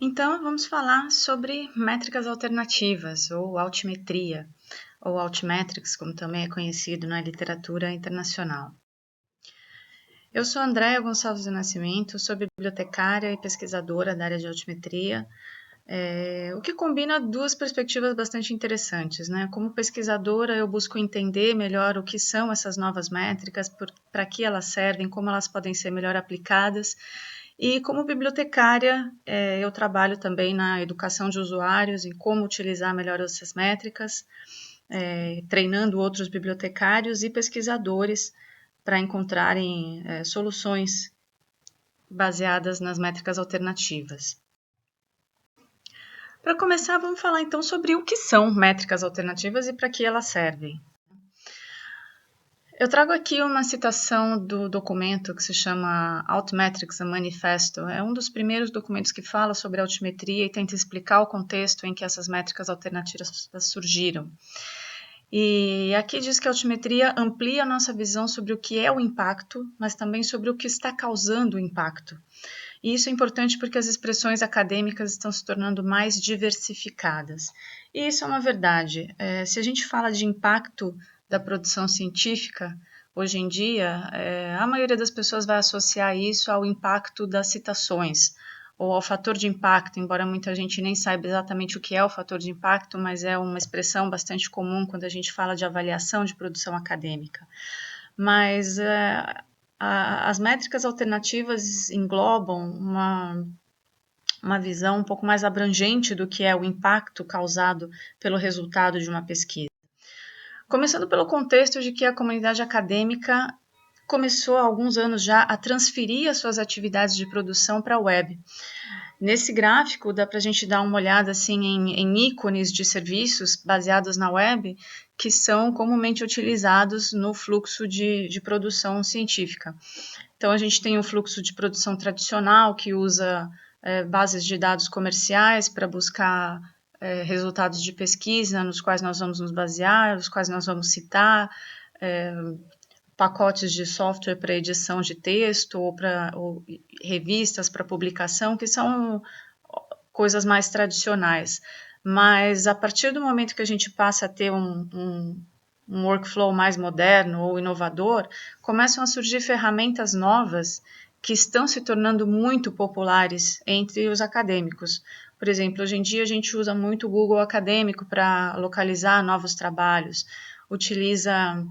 Então, vamos falar sobre métricas alternativas, ou altimetria, ou altmetrics, como também é conhecido na literatura internacional. Eu sou Andréa Gonçalves do Nascimento, sou bibliotecária e pesquisadora da área de altimetria, o que combina duas perspectivas bastante interessantes, né? Como pesquisadora, eu busco entender melhor o que são essas novas métricas, para que elas servem, como elas podem ser melhor aplicadas. E como bibliotecária, eu trabalho também na educação de usuários, em como utilizar melhor essas métricas, treinando outros bibliotecários e pesquisadores para encontrarem soluções baseadas nas métricas alternativas. Para começar, vamos falar então sobre o que são métricas alternativas e para que elas servem. Eu trago aqui uma citação do documento que se chama Altmetrics, a Manifesto. É um dos primeiros documentos que fala sobre altimetria e tenta explicar o contexto em que essas métricas alternativas surgiram. E aqui diz que a altimetria amplia a nossa visão sobre o que é o impacto, mas também sobre o que está causando o impacto. E isso é importante porque as expressões acadêmicas estão se tornando mais diversificadas. E isso é uma verdade. Se a gente fala de impacto da produção científica, hoje em dia, a maioria das pessoas vai associar isso ao impacto das citações, ou ao fator de impacto, embora muita gente nem saiba exatamente o que é o fator de impacto, mas é uma expressão bastante comum quando a gente fala de avaliação de produção acadêmica. Mas as métricas alternativas englobam uma visão um pouco mais abrangente do que é o impacto causado pelo resultado de uma pesquisa. Começando pelo contexto de que a comunidade acadêmica começou há alguns anos já a transferir as suas atividades de produção para a web. Nesse gráfico dá para a gente dar uma olhada assim, em ícones de serviços baseados na web que são comumente utilizados no fluxo de produção científica. Então, a gente tem um fluxo de produção tradicional que usa bases de dados comerciais para buscar resultados de pesquisa nos quais nós vamos nos basear, os quais nós vamos citar, pacotes de software para edição de texto ou revistas para publicação, que são coisas mais tradicionais. Mas a partir do momento que a gente passa a ter um workflow mais moderno ou inovador, começam a surgir ferramentas novas que estão se tornando muito populares entre os acadêmicos. Por exemplo, hoje em dia a gente usa muito o Google Acadêmico para localizar novos trabalhos, utiliza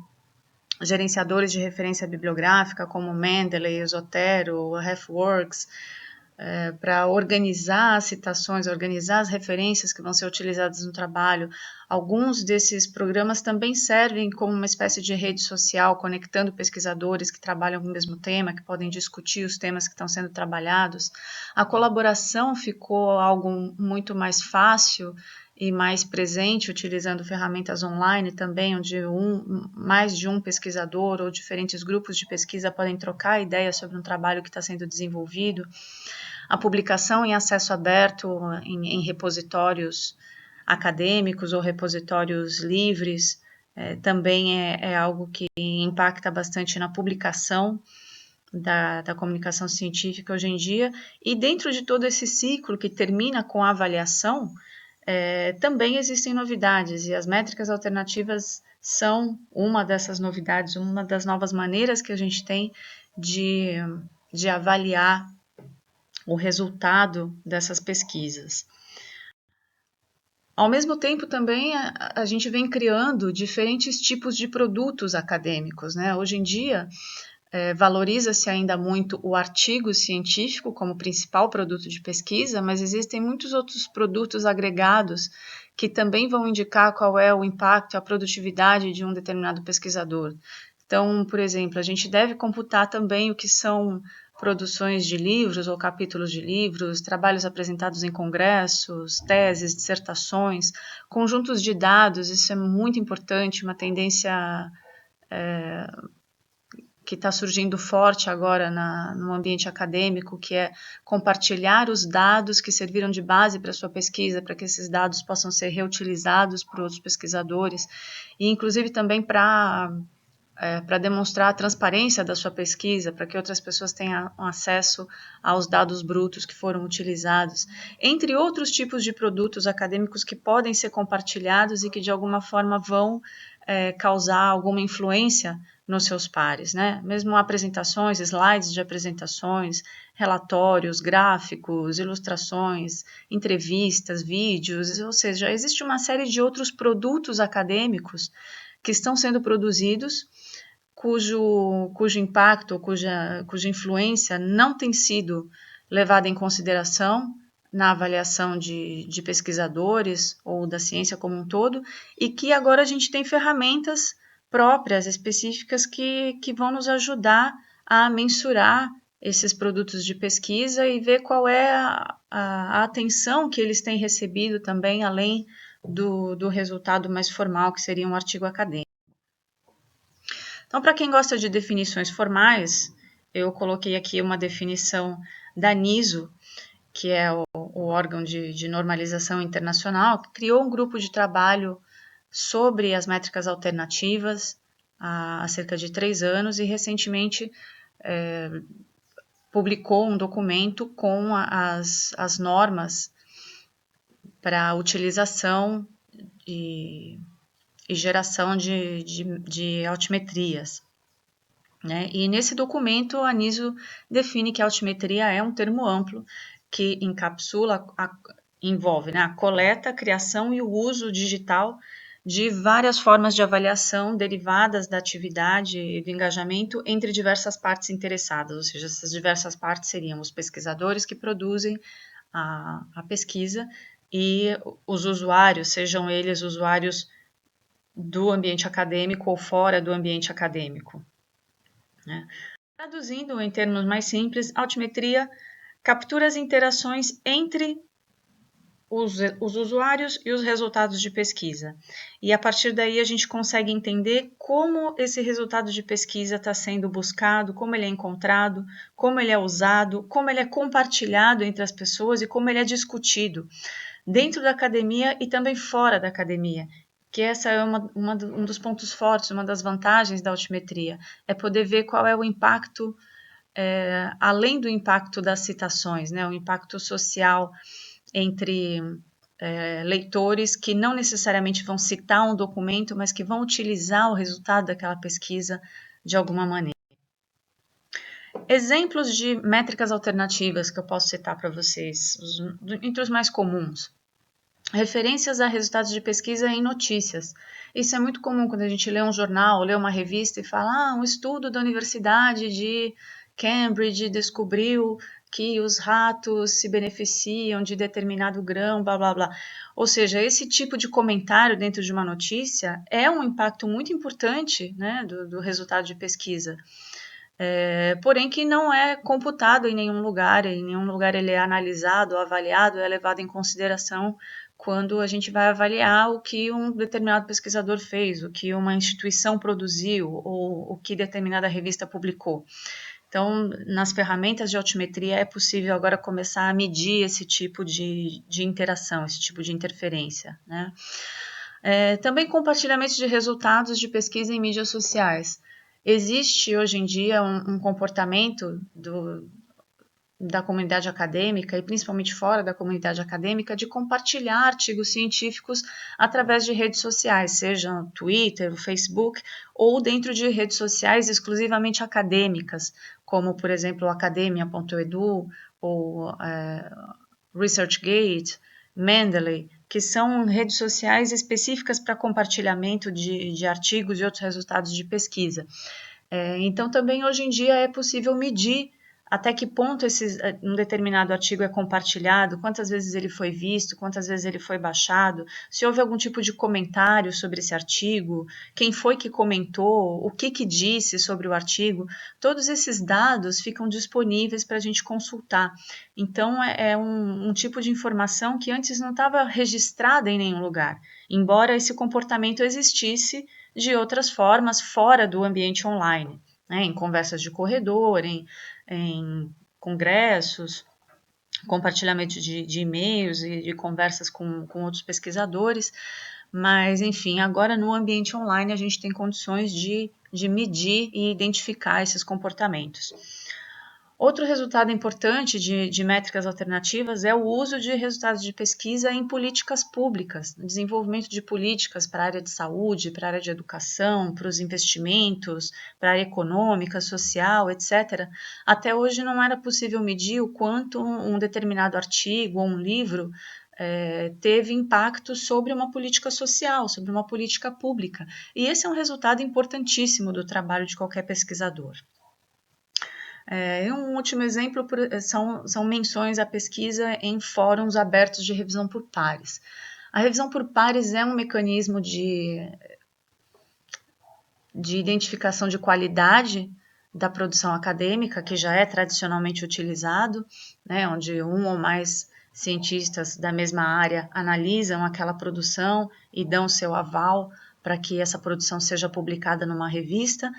gerenciadores de referência bibliográfica como Mendeley, Zotero, RefWorks, para organizar as citações, organizar as referências que vão ser utilizadas no trabalho. Alguns desses programas também servem como uma espécie de rede social, conectando pesquisadores que trabalham com o mesmo tema, que podem discutir os temas que estão sendo trabalhados. A colaboração ficou algo muito mais fácil e mais presente, utilizando ferramentas online também, onde mais de um pesquisador ou diferentes grupos de pesquisa podem trocar ideias sobre um trabalho que está sendo desenvolvido. A publicação em acesso aberto em repositórios acadêmicos ou repositórios livres também é algo que impacta bastante na publicação da comunicação científica hoje em dia. E dentro de todo esse ciclo que termina com a avaliação, também existem novidades, e as métricas alternativas são uma dessas novidades, uma das novas maneiras que a gente tem de avaliar o resultado dessas pesquisas. Ao mesmo tempo, também a gente vem criando diferentes tipos de produtos acadêmicos, né? Hoje em dia, valoriza-se ainda muito o artigo científico como principal produto de pesquisa, mas existem muitos outros produtos agregados que também vão indicar qual é o impacto, a produtividade de um determinado pesquisador. Então, por exemplo, a gente deve computar também o que são produções de livros ou capítulos de livros, trabalhos apresentados em congressos, teses, dissertações, conjuntos de dados. Isso é muito importante, uma tendência que está surgindo forte agora no ambiente acadêmico, que é compartilhar os dados que serviram de base para a sua pesquisa, para que esses dados possam ser reutilizados por outros pesquisadores, e inclusive também para para demonstrar a transparência da sua pesquisa, para que outras pessoas tenham acesso aos dados brutos que foram utilizados, entre outros tipos de produtos acadêmicos que podem ser compartilhados e que de alguma forma vão causar alguma influência nos seus pares, né? Mesmo apresentações, slides de apresentações, relatórios, gráficos, ilustrações, entrevistas, vídeos, ou seja, existe uma série de outros produtos acadêmicos que estão sendo produzidos, cujo impacto, cuja influência não tem sido levada em consideração na avaliação de pesquisadores ou da ciência como um todo, e que agora a gente tem ferramentas próprias, específicas, que vão nos ajudar a mensurar esses produtos de pesquisa e ver qual é a atenção que eles têm recebido também, além do resultado mais formal, que seria um artigo acadêmico. Então, para quem gosta de definições formais, eu coloquei aqui uma definição da NISO, que é o órgão de normalização internacional, que criou um grupo de trabalho sobre as métricas alternativas há cerca de 3 anos e recentemente publicou um documento com as normas para a utilização e geração de altimetrias. Né? E nesse documento, a NISO define que a altimetria é um termo amplo que encapsula, envolve, né, a coleta, a criação e o uso digital de várias formas de avaliação derivadas da atividade e do engajamento entre diversas partes interessadas, ou seja, essas diversas partes seriam os pesquisadores que produzem a pesquisa e os usuários, sejam eles usuários do ambiente acadêmico ou fora do ambiente acadêmico. Né? Traduzindo em termos mais simples, altimetria captura as interações entre os usuários e os resultados de pesquisa. E a partir daí a gente consegue entender como esse resultado de pesquisa está sendo buscado, como ele é encontrado, como ele é usado, como ele é compartilhado entre as pessoas e como ele é discutido dentro da academia e também fora da academia. Que essa é um dos pontos fortes, uma das vantagens da altimetria, é poder ver qual é o impacto, além do impacto das citações, né, o impacto social entre leitores que não necessariamente vão citar um documento, mas que vão utilizar o resultado daquela pesquisa de alguma maneira. Exemplos de métricas alternativas que eu posso citar para vocês, entre os mais comuns. Referências a resultados de pesquisa em notícias. Isso é muito comum quando a gente lê um jornal, lê uma revista e fala, um estudo da Universidade de Cambridge descobriu que os ratos se beneficiam de determinado grão, blá, blá, blá. Ou seja, esse tipo de comentário dentro de uma notícia é um impacto muito importante, né, do resultado de pesquisa. Porém que não é computado em nenhum lugar ele é analisado, avaliado, é levado em consideração quando a gente vai avaliar o que um determinado pesquisador fez, o que uma instituição produziu ou o que determinada revista publicou. Então, nas ferramentas de altimetria é possível agora começar a medir esse tipo de interação, esse tipo de interferência, né? Também compartilhamento de resultados de pesquisa em mídias sociais. Existe hoje em dia um comportamento da comunidade acadêmica e principalmente fora da comunidade acadêmica de compartilhar artigos científicos através de redes sociais, seja o Twitter, o Facebook ou dentro de redes sociais exclusivamente acadêmicas, como por exemplo academia.edu ou ResearchGate, Mendeley, que são redes sociais específicas para compartilhamento de artigos e outros resultados de pesquisa. Então, também hoje em dia é possível medir até que ponto um determinado artigo é compartilhado, quantas vezes ele foi visto, quantas vezes ele foi baixado, se houve algum tipo de comentário sobre esse artigo, quem foi que comentou, o que disse sobre o artigo, todos esses dados ficam disponíveis para a gente consultar. Então, é um tipo de informação que antes não estava registrada em nenhum lugar, embora esse comportamento existisse de outras formas fora do ambiente online, né, em conversas de corredor, em congressos, compartilhamento de e-mails e de conversas com outros pesquisadores, mas, enfim, agora no ambiente online a gente tem condições de de medir e identificar esses comportamentos. Outro resultado importante de métricas alternativas é o uso de resultados de pesquisa em políticas públicas, no desenvolvimento de políticas para a área de saúde, para a área de educação, para os investimentos, para a área econômica, social, etc. Até hoje não era possível medir o quanto um determinado artigo ou um livro teve impacto sobre uma política social, sobre uma política pública. E esse é um resultado importantíssimo do trabalho de qualquer pesquisador. Um último exemplo são menções à pesquisa em fóruns abertos de revisão por pares. A revisão por pares é um mecanismo de identificação de qualidade da produção acadêmica, que já é tradicionalmente utilizado, né, onde um ou mais cientistas da mesma área analisam aquela produção e dão seu aval para que essa produção seja publicada numa revista.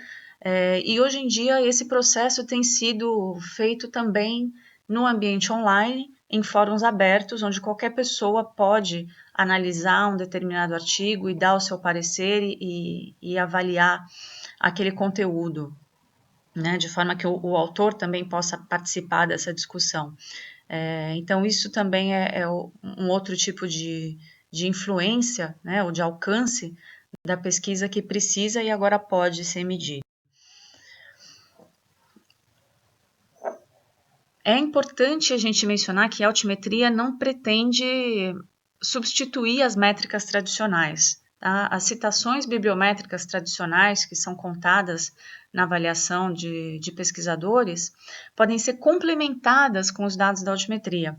E hoje em dia esse processo tem sido feito também no ambiente online, em fóruns abertos, onde qualquer pessoa pode analisar um determinado artigo e dar o seu parecer e avaliar aquele conteúdo, né, de forma que o autor também possa participar dessa discussão. Então isso também é um outro tipo de influência, né, ou de alcance da pesquisa que precisa e agora pode ser medido. É importante a gente mencionar que a altimetria não pretende substituir as métricas tradicionais. Tá? As citações bibliométricas tradicionais que são contadas na avaliação de pesquisadores podem ser complementadas com os dados da altimetria.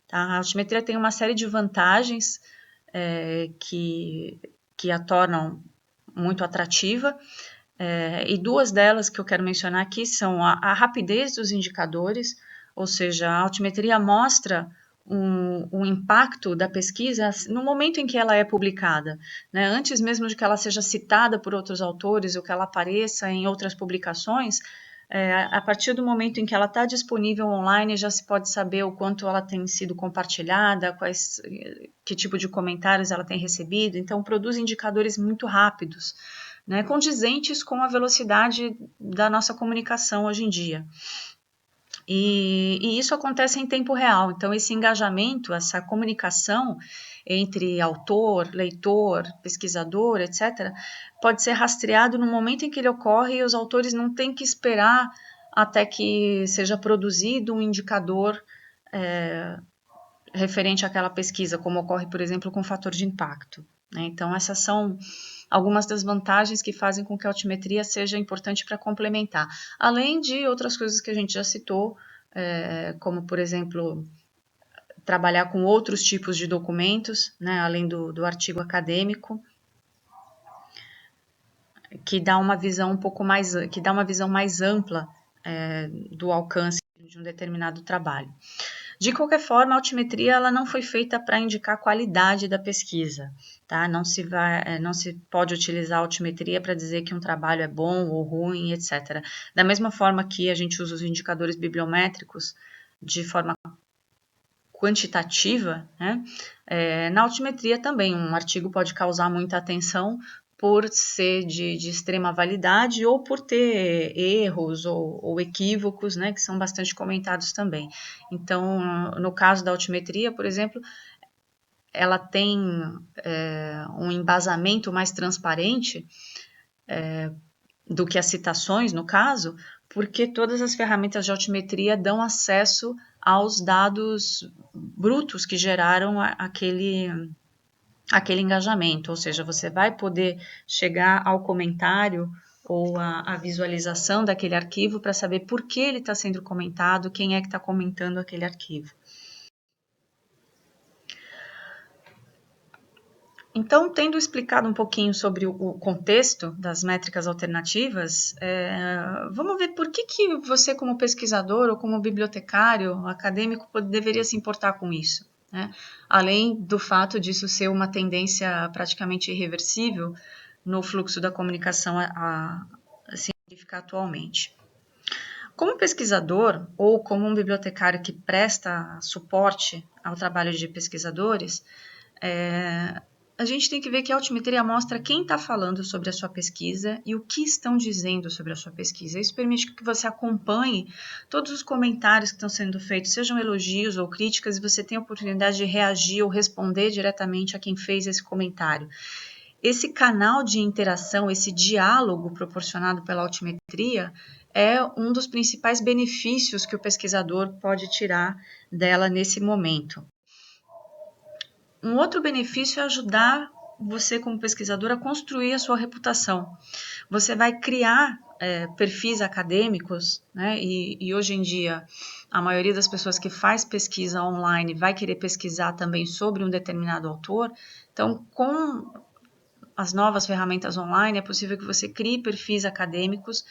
Tá? A altimetria tem uma série de vantagens que a tornam muito atrativa, e duas delas que eu quero mencionar aqui são a rapidez dos indicadores, ou seja, a altimetria mostra um impacto da pesquisa no momento em que ela é publicada, né? Antes mesmo de que ela seja citada por outros autores ou que ela apareça em outras publicações, a partir do momento em que ela está disponível online, já se pode saber o quanto ela tem sido compartilhada, que tipo de comentários ela tem recebido, então produz indicadores muito rápidos, né, condizentes com a velocidade da nossa comunicação hoje em dia. E isso acontece em tempo real, então esse engajamento, essa comunicação entre autor, leitor, pesquisador, etc., pode ser rastreado no momento em que ele ocorre e os autores não têm que esperar até que seja produzido um indicador referente àquela pesquisa, como ocorre, por exemplo, com o fator de impacto, né? Então essas são algumas das vantagens que fazem com que a altimetria seja importante para complementar, além de outras coisas que a gente já citou, como, por exemplo, trabalhar com outros tipos de documentos, né, além do artigo acadêmico, que dá uma visão um pouco mais, que dá uma visão mais ampla do alcance de um determinado trabalho. De qualquer forma, a altimetria ela não foi feita para indicar a qualidade da pesquisa, tá? Não se pode utilizar a altimetria para dizer que um trabalho é bom ou ruim, etc. Da mesma forma que a gente usa os indicadores bibliométricos de forma quantitativa, né? Na altimetria também um artigo pode causar muita atenção por ser de extrema validade ou por ter erros ou equívocos, né, que são bastante comentados também. Então, no caso da altimetria, por exemplo, ela tem um embasamento mais transparente do que as citações, no caso, porque todas as ferramentas de altimetria dão acesso aos dados brutos que geraram aquele engajamento, ou seja, você vai poder chegar ao comentário ou a visualização daquele arquivo para saber por que ele está sendo comentado, quem é que está comentando aquele arquivo. Então, tendo explicado um pouquinho sobre o contexto das métricas alternativas, vamos ver por que você, como pesquisador ou como bibliotecário acadêmico, deveria se importar com isso, né? Além do fato disso ser uma tendência praticamente irreversível no fluxo da comunicação científica atualmente. Como pesquisador ou como um bibliotecário que presta suporte ao trabalho de pesquisadores, a gente tem que ver que a altimetria mostra quem está falando sobre a sua pesquisa e o que estão dizendo sobre a sua pesquisa. Isso permite que você acompanhe todos os comentários que estão sendo feitos, sejam elogios ou críticas, e você tem a oportunidade de reagir ou responder diretamente a quem fez esse comentário. Esse canal de interação, esse diálogo proporcionado pela altimetria é um dos principais benefícios que o pesquisador pode tirar dela nesse momento. Um outro benefício é ajudar você, como pesquisador, a construir a sua reputação. Você vai criar perfis acadêmicos, né? E hoje em dia, a maioria das pessoas que faz pesquisa online vai querer pesquisar também sobre um determinado autor. Então, com as novas ferramentas online, é possível que você crie perfis acadêmicos,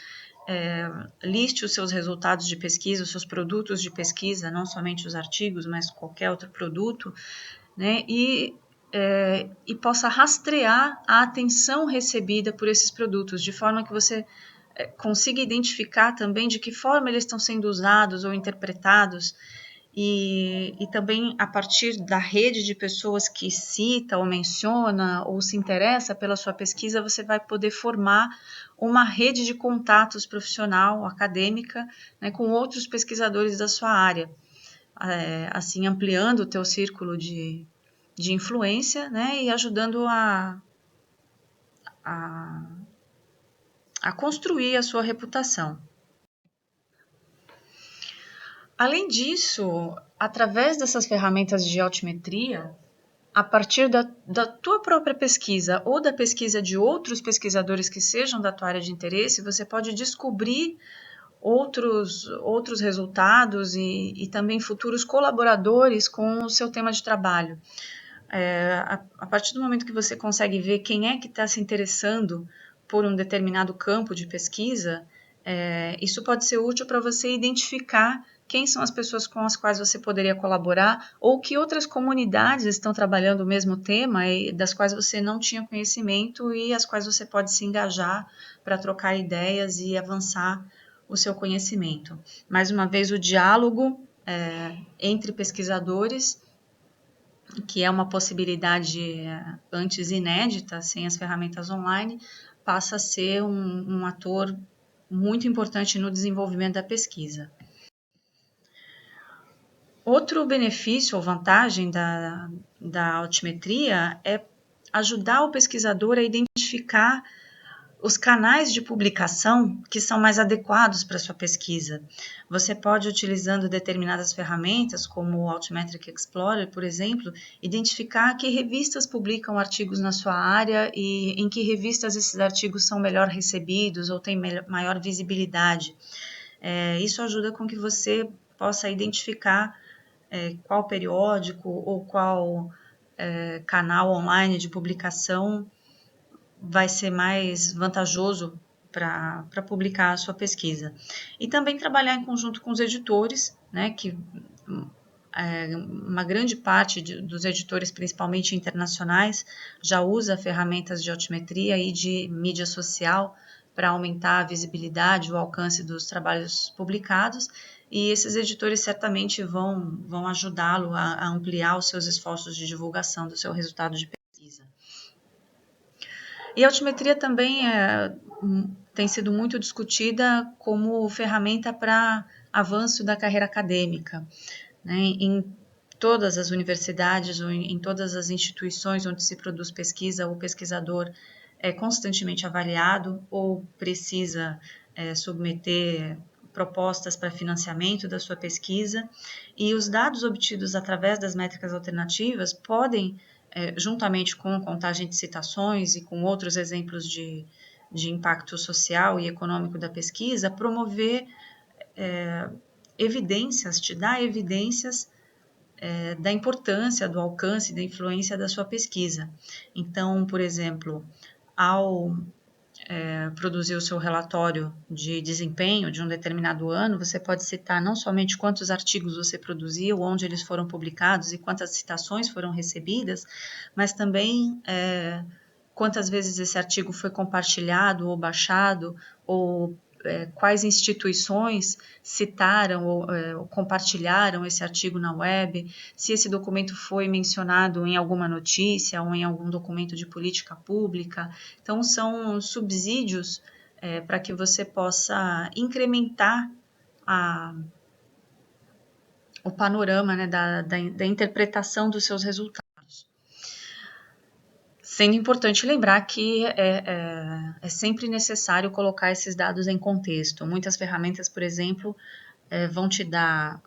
liste os seus resultados de pesquisa, os seus produtos de pesquisa, não somente os artigos, mas qualquer outro produto, né? E possa rastrear a atenção recebida por esses produtos, de forma que você consiga identificar também de que forma eles estão sendo usados ou interpretados, e também a partir da rede de pessoas que cita ou menciona ou se interessa pela sua pesquisa, você vai poder formar uma rede de contatos profissional, acadêmica, né, com outros pesquisadores da sua área, assim ampliando o teu círculo de influência, né, e ajudando a construir a sua reputação. Além disso, através dessas ferramentas de altimetria, a partir da tua própria pesquisa ou da pesquisa de outros pesquisadores que sejam da tua área de interesse, você pode descobrir outros resultados e também futuros colaboradores com o seu tema de trabalho. A partir do momento que você consegue ver quem é que está se interessando por um determinado campo de pesquisa, isso pode ser útil para você identificar quem são as pessoas com as quais você poderia colaborar ou que outras comunidades estão trabalhando o mesmo tema e das quais você não tinha conhecimento e as quais você pode se engajar para trocar ideias e avançar o seu conhecimento. Mais uma vez, o diálogo entre pesquisadores, que é uma possibilidade antes inédita, sem as ferramentas online, passa a ser um ator muito importante no desenvolvimento da pesquisa. Outro benefício ou vantagem da altimetria é ajudar o pesquisador a identificar os canais de publicação que são mais adequados para a sua pesquisa. Você pode, utilizando determinadas ferramentas, como o Altimetric Explorer, por exemplo, identificar que revistas publicam artigos na sua área e em que revistas esses artigos são melhor recebidos ou têm maior visibilidade. Isso ajuda com que você possa identificar qual periódico ou qual canal online de publicação vai ser mais vantajoso para publicar a sua pesquisa. E também trabalhar em conjunto com os editores, né, que uma grande parte dos editores, principalmente internacionais, já usa ferramentas de altimetria e de mídia social para aumentar a visibilidade, o alcance dos trabalhos publicados, e esses editores certamente vão ajudá-lo a ampliar os seus esforços de divulgação do seu resultado de pesquisa. E a altimetria também tem sido muito discutida como ferramenta para avanço da carreira acadêmica, né? Em todas as universidades ou em todas as instituições onde se produz pesquisa, o pesquisador é constantemente avaliado ou precisa submeter propostas para financiamento da sua pesquisa, e os dados obtidos através das métricas alternativas podem, juntamente com contagem de citações e com outros exemplos de impacto social e econômico da pesquisa, promover evidências, te dar evidências da importância, do alcance, da influência da sua pesquisa. Então, por exemplo, ao produzir o seu relatório de desempenho de um determinado ano, você pode citar não somente quantos artigos você produziu, onde eles foram publicados e quantas citações foram recebidas, mas também quantas vezes esse artigo foi compartilhado ou baixado ou quais instituições citaram ou compartilharam esse artigo na web, se esse documento foi mencionado em alguma notícia ou em algum documento de política pública. Então, são subsídios para que você possa incrementar o panorama, né, da interpretação dos seus resultados. Sendo importante lembrar que é sempre necessário colocar esses dados em contexto. Muitas ferramentas, por exemplo, vão te dar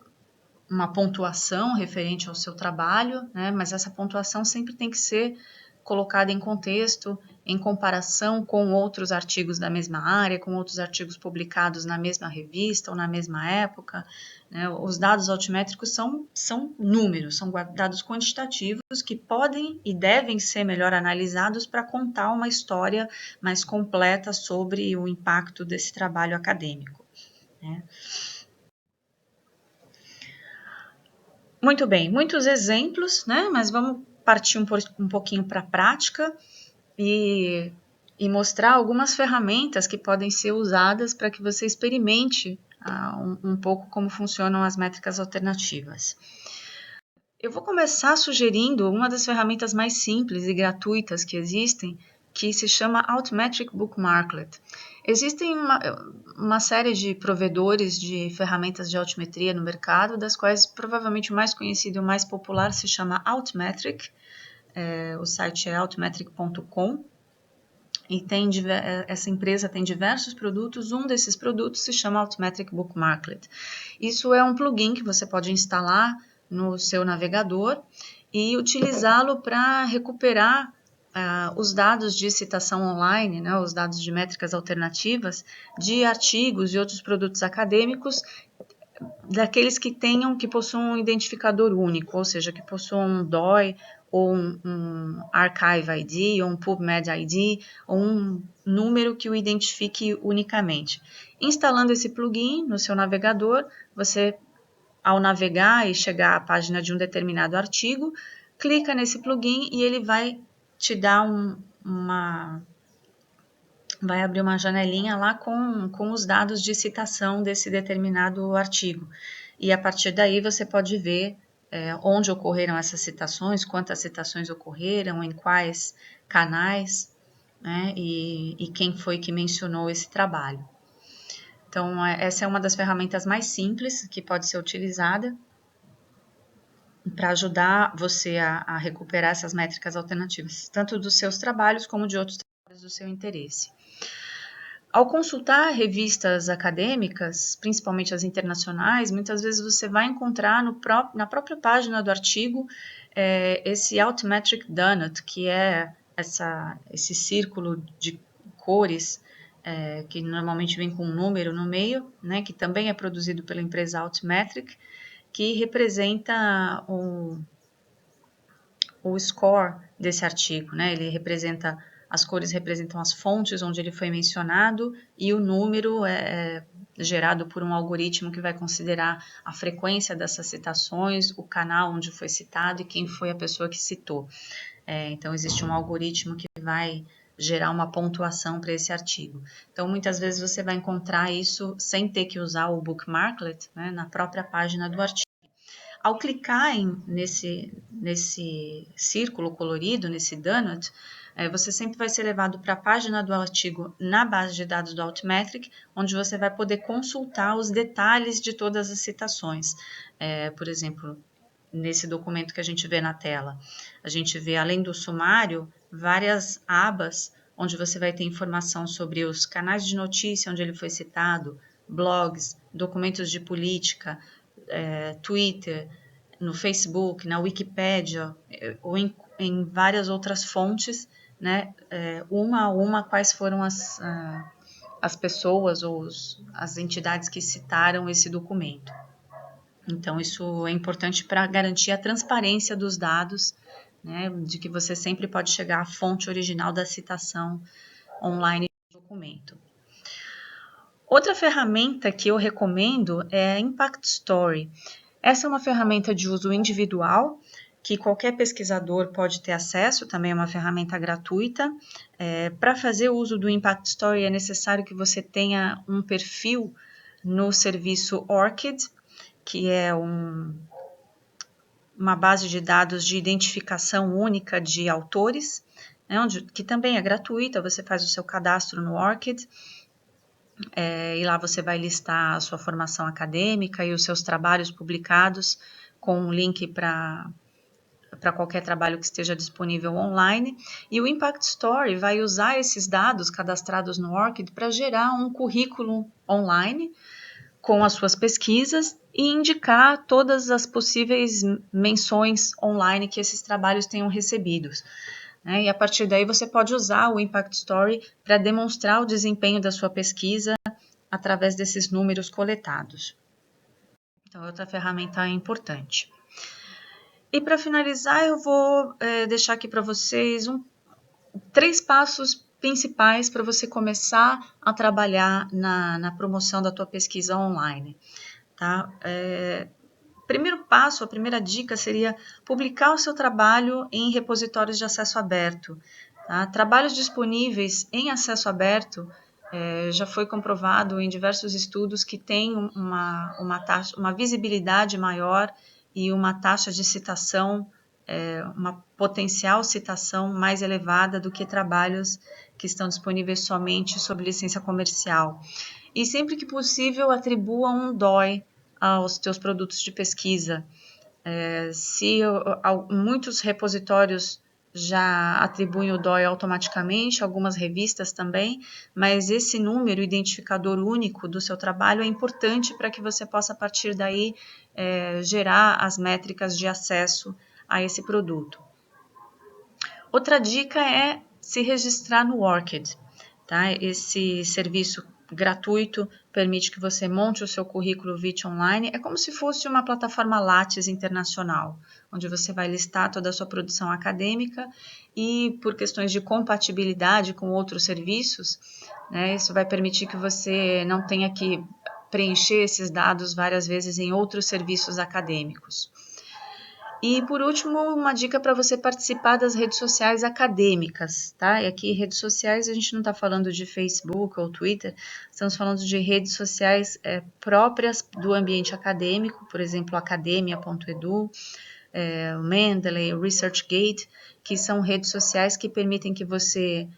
uma pontuação referente ao seu trabalho, né, mas essa pontuação sempre tem que ser colocada em contexto, em comparação com outros artigos da mesma área, com outros artigos publicados na mesma revista ou na mesma época, né? Os dados altimétricos são números, são dados quantitativos que podem e devem ser melhor analisados para contar uma história mais completa sobre o impacto desse trabalho acadêmico, né? Muito bem, muitos exemplos, né? Mas vamos partir um pouquinho para a prática e mostrar algumas ferramentas que podem ser usadas para que você experimente um pouco como funcionam as métricas alternativas. Eu vou começar sugerindo uma das ferramentas mais simples e gratuitas que existem, que se chama Altmetric Bookmarklet. Existem uma série de provedores de ferramentas de altimetria no mercado, das quais provavelmente o mais conhecido e o mais popular se chama Altmetric. O site é altmetric.com. E essa empresa tem diversos produtos, um desses produtos se chama Altmetric Bookmarklet. Isso é um plugin que você pode instalar no seu navegador e utilizá-lo para recuperar os dados de citação online, né, os dados de métricas alternativas de artigos e outros produtos acadêmicos daqueles que possuam um identificador único, ou seja, que possuam um DOI, ou um Archive ID, ou um PubMed ID, ou um número que o identifique unicamente. Instalando esse plugin no seu navegador, você, ao navegar e chegar à página de um determinado artigo, clica nesse plugin e ele vai te dar vai abrir uma janelinha lá com os dados de citação desse determinado artigo. E a partir daí você pode ver onde ocorreram essas citações, quantas citações ocorreram, em quais canais, né, e quem foi que mencionou esse trabalho. Então, essa é uma das ferramentas mais simples que pode ser utilizada para ajudar você a recuperar essas métricas alternativas, tanto dos seus trabalhos como de outros trabalhos do seu interesse. Ao consultar revistas acadêmicas, principalmente as internacionais, muitas vezes você vai encontrar na própria página do artigo esse Altmetric Donut, que é esse círculo de cores que normalmente vem com um número no meio, né, que também é produzido pela empresa Altmetric, que representa o score desse artigo, né? As cores representam as fontes onde ele foi mencionado e o número é gerado por um algoritmo que vai considerar a frequência dessas citações, o canal onde foi citado e quem foi a pessoa que citou. Então, existe um algoritmo que vai gerar uma pontuação para esse artigo. Então, muitas vezes você vai encontrar isso sem ter que usar o bookmarklet, né, na própria página do artigo. Ao clicar nesse círculo colorido, nesse donut, você sempre vai ser levado para a página do artigo na base de dados do Altmetric, onde você vai poder consultar os detalhes de todas as citações. Por exemplo, nesse documento que a gente vê na tela, a gente vê, além do sumário, várias abas, onde você vai ter informação sobre os canais de notícia onde ele foi citado, blogs, documentos de política, Twitter, no Facebook, na Wikipédia, ou em várias outras fontes, né, uma a uma, quais foram as pessoas ou as entidades que citaram esse documento. Então, isso é importante para garantir a transparência dos dados, né, de que você sempre pode chegar à fonte original da citação online do documento. Outra ferramenta que eu recomendo é a Impact Story. Essa é uma ferramenta de uso individual que qualquer pesquisador pode ter acesso, também é uma ferramenta gratuita. Para fazer uso do Impact Story é necessário que você tenha um perfil no serviço ORCID, que é uma base de dados de identificação única de autores, né, que também é gratuita, você faz o seu cadastro no ORCID, e lá você vai listar a sua formação acadêmica e os seus trabalhos publicados com um link para qualquer trabalho que esteja disponível online, e o Impact Story vai usar esses dados cadastrados no ORCID para gerar um currículo online com as suas pesquisas e indicar todas as possíveis menções online que esses trabalhos tenham recebido. E a partir daí você pode usar o Impact Story para demonstrar o desempenho da sua pesquisa através desses números coletados. Então, outra ferramenta importante. E para finalizar, eu vou deixar aqui para vocês 3 passos principais para você começar a trabalhar na promoção da tua pesquisa online. Tá? Primeiro passo, a primeira dica seria publicar o seu trabalho em repositórios de acesso aberto. Tá? Trabalhos disponíveis em acesso aberto já foi comprovado em diversos estudos que tem uma visibilidade maior e uma taxa de citação, uma potencial citação mais elevada do que trabalhos que estão disponíveis somente sob licença comercial. E sempre que possível, atribua um DOI aos teus produtos de pesquisa. Muitos repositórios já atribuem o DOI automaticamente, algumas revistas também, mas esse número identificador único do seu trabalho é importante para que você possa, a partir daí, gerar as métricas de acesso a esse produto. Outra dica é se registrar no ORCID. Tá? Esse serviço gratuito permite que você monte o seu currículo vitae online. É como se fosse uma plataforma Lattes internacional, onde você vai listar toda a sua produção acadêmica e, por questões de compatibilidade com outros serviços, né, isso vai permitir que você não tenha que preencher esses dados várias vezes em outros serviços acadêmicos. E, por último, uma dica para você participar das redes sociais acadêmicas, tá? E aqui, redes sociais, a gente não está falando de Facebook ou Twitter, estamos falando de redes sociais próprias do ambiente acadêmico, por exemplo, academia.edu, o Mendeley, o ResearchGate, que são redes sociais que permitem que você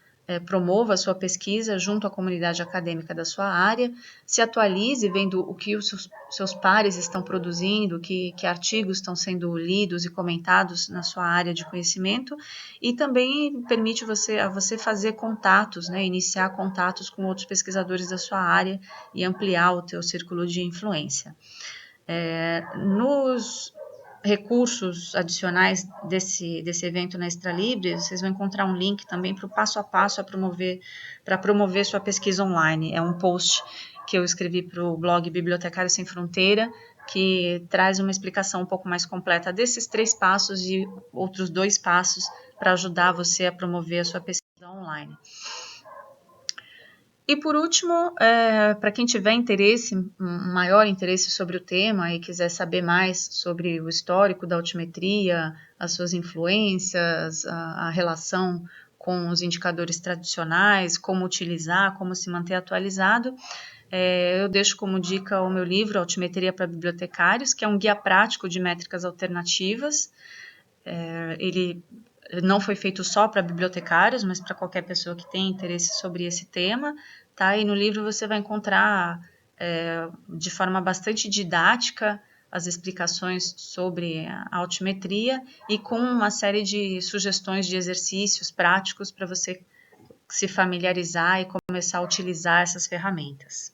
promova a sua pesquisa junto à comunidade acadêmica da sua área, se atualize vendo o que os seus pares estão produzindo, que artigos estão sendo lidos e comentados na sua área de conhecimento, e também permite a você fazer contatos, né, iniciar contatos com outros pesquisadores da sua área e ampliar o teu círculo de influência. Nos recursos adicionais desse evento na Extra Libre, vocês vão encontrar um link também para o passo a passo para promover sua pesquisa online. É um post que eu escrevi para o blog Bibliotecário Sem Fronteira, que traz uma explicação um pouco mais completa desses 3 passos e outros 2 passos para ajudar você a promover a sua pesquisa online. E por último, para quem tiver maior interesse sobre o tema e quiser saber mais sobre o histórico da altimetria, as suas influências, a relação com os indicadores tradicionais, como utilizar, como se manter atualizado, eu deixo como dica o meu livro Altimetria para Bibliotecários, que é um guia prático de métricas alternativas. Ele não foi feito só para bibliotecários, mas para qualquer pessoa que tenha interesse sobre esse tema, tá? E no livro você vai encontrar de forma bastante didática as explicações sobre a altimetria e com uma série de sugestões de exercícios práticos para você se familiarizar e começar a utilizar essas ferramentas.